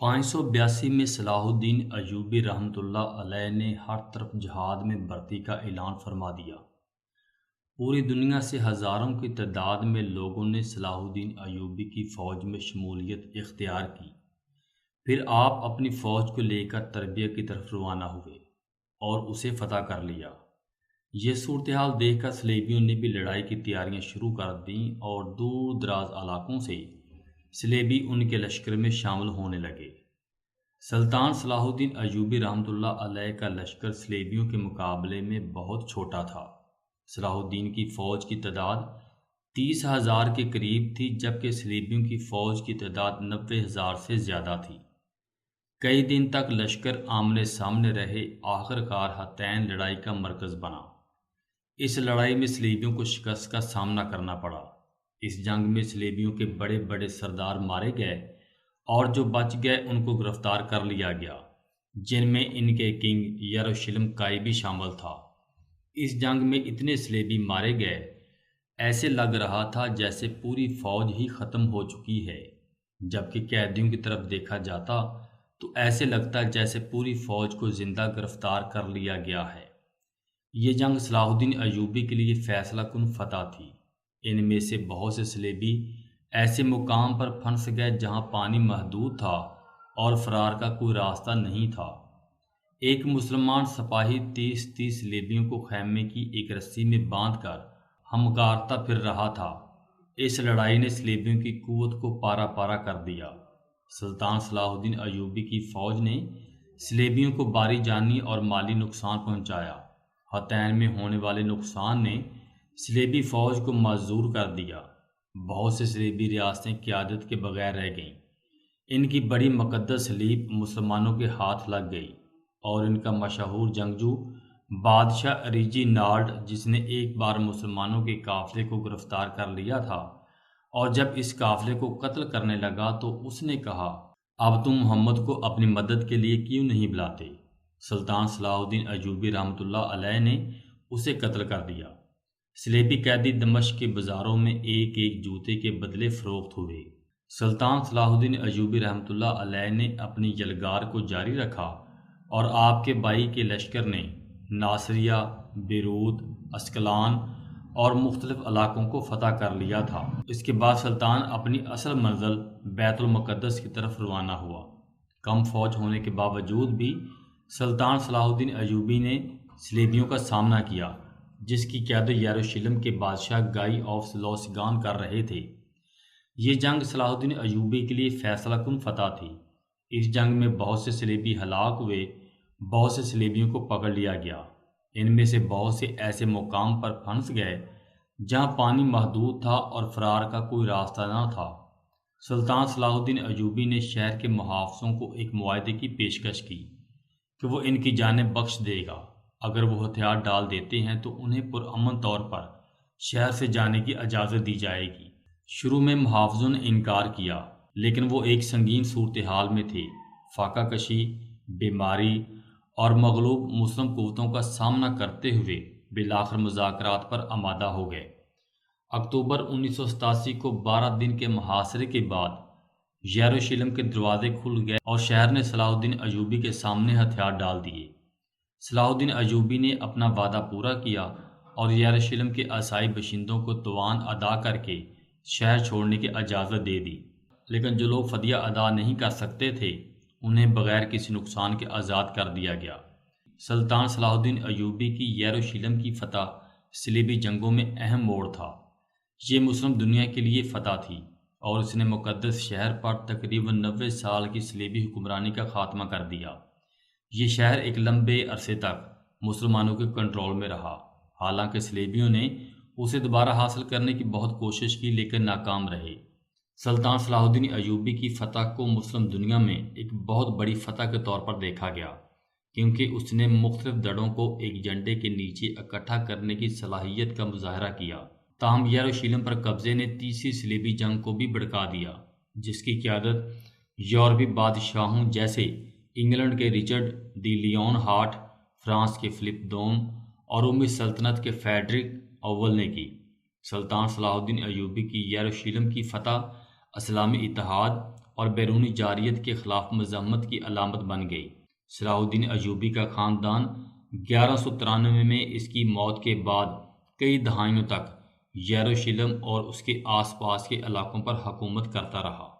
582 میں صلاح الدین ایوبی رحمۃ اللہ علیہ نے ہر طرف جہاد میں بھرتی کا اعلان فرما دیا۔ پوری دنیا سے ہزاروں کی تعداد میں لوگوں نے صلاح الدین ایوبی کی فوج میں شمولیت اختیار کی۔ پھر آپ اپنی فوج کو لے کر تربیہ کی طرف روانہ ہوئے اور اسے فتح کر لیا۔ یہ صورتحال دیکھ کر صلیبیوں نے بھی لڑائی کی تیاریاں شروع کر دیں اور دور دراز علاقوں سے صلیبی ان کے لشکر میں شامل ہونے لگے۔ سلطان صلاح الدین ایوبی رحمۃ اللہ علیہ کا لشکر صلیبیوں کے مقابلے میں بہت چھوٹا تھا۔ صلاح الدین کی فوج کی تعداد 30,000 کے قریب تھی، جبکہ صلیبیوں کی فوج کی تعداد 90,000 سے زیادہ تھی۔ کئی دن تک لشکر آمنے سامنے رہے، آخر کار حطین لڑائی کا مرکز بنا۔ اس لڑائی میں صلیبیوں کو شکست کا سامنا کرنا پڑا۔ اس جنگ میں صلیبیوں کے بڑے بڑے سردار مارے گئے اور جو بچ گئے ان کو گرفتار کر لیا گیا، جن میں ان کے کنگ یروشلم کائی بھی شامل تھا۔ اس جنگ میں اتنے صلیبی مارے گئے، ایسے لگ رہا تھا جیسے پوری فوج ہی ختم ہو چکی ہے، جبکہ قیدیوں کی طرف دیکھا جاتا تو ایسے لگتا جیسے پوری فوج کو زندہ گرفتار کر لیا گیا ہے۔ یہ جنگ صلاح الدین ایوبی کے لیے فیصلہ کن فتح تھی۔ ان میں سے بہت سے صلیبی ایسے مقام پر پھنس گئے جہاں پانی محدود تھا اور فرار کا کوئی راستہ نہیں تھا۔ ایک مسلمان سپاہی 30 صلیبیوں کو خیمے کی ایک رسی میں باندھ کر ہمکارتا پھر رہا تھا۔ اس لڑائی نے صلیبیوں کی قوت کو پارا پارا کر دیا۔ سلطان صلاح الدین ایوبی کی فوج نے صلیبیوں کو باری جانی اور مالی نقصان پہنچایا۔ حطین میں ہونے والے نقصان نے صلیبی فوج کو معذور کر دیا۔ بہت سے صلیبی ریاستیں قیادت کے بغیر رہ گئیں۔ ان کی بڑی مقدس صلیب مسلمانوں کے ہاتھ لگ گئی اور ان کا مشہور جنگجو بادشاہ اریجی نالڈ، جس نے ایک بار مسلمانوں کے قافلے کو گرفتار کر لیا تھا اور جب اس قافلے کو قتل کرنے لگا تو اس نے کہا، اب تم محمد کو اپنی مدد کے لیے کیوں نہیں بلاتے؟ سلطان صلاح الدین ایوبی رحمۃ اللہ علیہ نے اسے قتل کر دیا۔ صلیبی قیدی دمشق کے بازاروں میں ایک ایک جوتے کے بدلے فروخت ہوئے۔ سلطان صلاح الدین ایوبی رحمۃ اللہ علیہ نے اپنی یلغار کو جاری رکھا اور آپ کے بھائی کے لشکر نے ناصریہ، بیروت، اسکلان اور مختلف علاقوں کو فتح کر لیا تھا۔ اس کے بعد سلطان اپنی اصل منزل بیت المقدس کی طرف روانہ ہوا۔ کم فوج ہونے کے باوجود بھی سلطان صلاح الدین ایوبی نے صلیبیوں کا سامنا کیا، جس کی قیادت یروشلم کے بادشاہ گائی آف سلوسیگان کر رہے تھے۔ یہ جنگ صلاح الدین ایوبی کے لیے فیصلہ کن فتح تھی۔ اس جنگ میں بہت سے صلیبی ہلاک ہوئے، بہت سے صلیبیوں کو پکڑ لیا گیا۔ ان میں سے بہت سے ایسے مقام پر پھنس گئے جہاں پانی محدود تھا اور فرار کا کوئی راستہ نہ تھا۔ سلطان صلاح الدین ایوبی نے شہر کے محافظوں کو ایک معاہدے کی پیشکش کی کہ وہ ان کی جانیں بخش دے گا اگر وہ ہتھیار ڈال دیتے ہیں تو انہیں پرامن طور پر شہر سے جانے کی اجازت دی جائے گی۔ شروع میں محافظوں نے انکار کیا، لیکن وہ ایک سنگین صورتحال میں تھے۔ فاقہ کشی، بیماری اور مغلوب مسلم قوتوں کا سامنا کرتے ہوئے بالآخر مذاکرات پر آمادہ ہو گئے۔ اکتوبر 1987 کو 12 دن کے محاصرے کے بعد یروشلم کے دروازے کھل گئے اور شہر نے صلاح الدین ایوبی کے سامنے ہتھیار ڈال دیے۔ صلاح الدین ایوبی نے اپنا وعدہ پورا کیا اور یروشلم کے عیسائی باشندوں کو توان ادا کر کے شہر چھوڑنے کی اجازت دے دی، لیکن جو لوگ فدیہ ادا نہیں کر سکتے تھے انہیں بغیر کسی نقصان کے آزاد کر دیا گیا۔ سلطان صلاح الدین ایوبی کی یروشلم کی فتح صلیبی جنگوں میں اہم موڑ تھا۔ یہ مسلم دنیا کے لیے فتح تھی اور اس نے مقدس شہر پر تقریباً 90 سال کی صلیبی حکمرانی کا خاتمہ کر دیا۔ یہ شہر ایک لمبے عرصے تک مسلمانوں کے کنٹرول میں رہا، حالانکہ صلیبیوں نے اسے دوبارہ حاصل کرنے کی بہت کوشش کی لیکن ناکام رہے۔ سلطان صلاح الدین ایوبی کی فتح کو مسلم دنیا میں ایک بہت بڑی فتح کے طور پر دیکھا گیا، کیونکہ اس نے مختلف دڑوں کو ایک جھنڈے کے نیچے اکٹھا کرنے کی صلاحیت کا مظاہرہ کیا۔ تاہم یروشلم پر قبضے نے تیسری صلیبی جنگ کو بھی بھڑکا دیا، جس کی قیادت یورپی بادشاہوں جیسے انگلینڈ کے Richard the lionheart, France کے فلپ دوم اور رومی سلطنت کے فریڈرک اول نے کی۔ سلطان صلاح الدین ایوبی کی یروشلم کی فتح اسلامی اتحاد اور بیرونی جارحیت کے خلاف مذمت کی علامت بن گئی۔ صلاح الدین ایوبی کا خاندان 1193 میں اس کی موت کے بعد کئی دہائیوں تک یروشلم اور اس کے آس پاس کے علاقوں پر حکومت کرتا رہا۔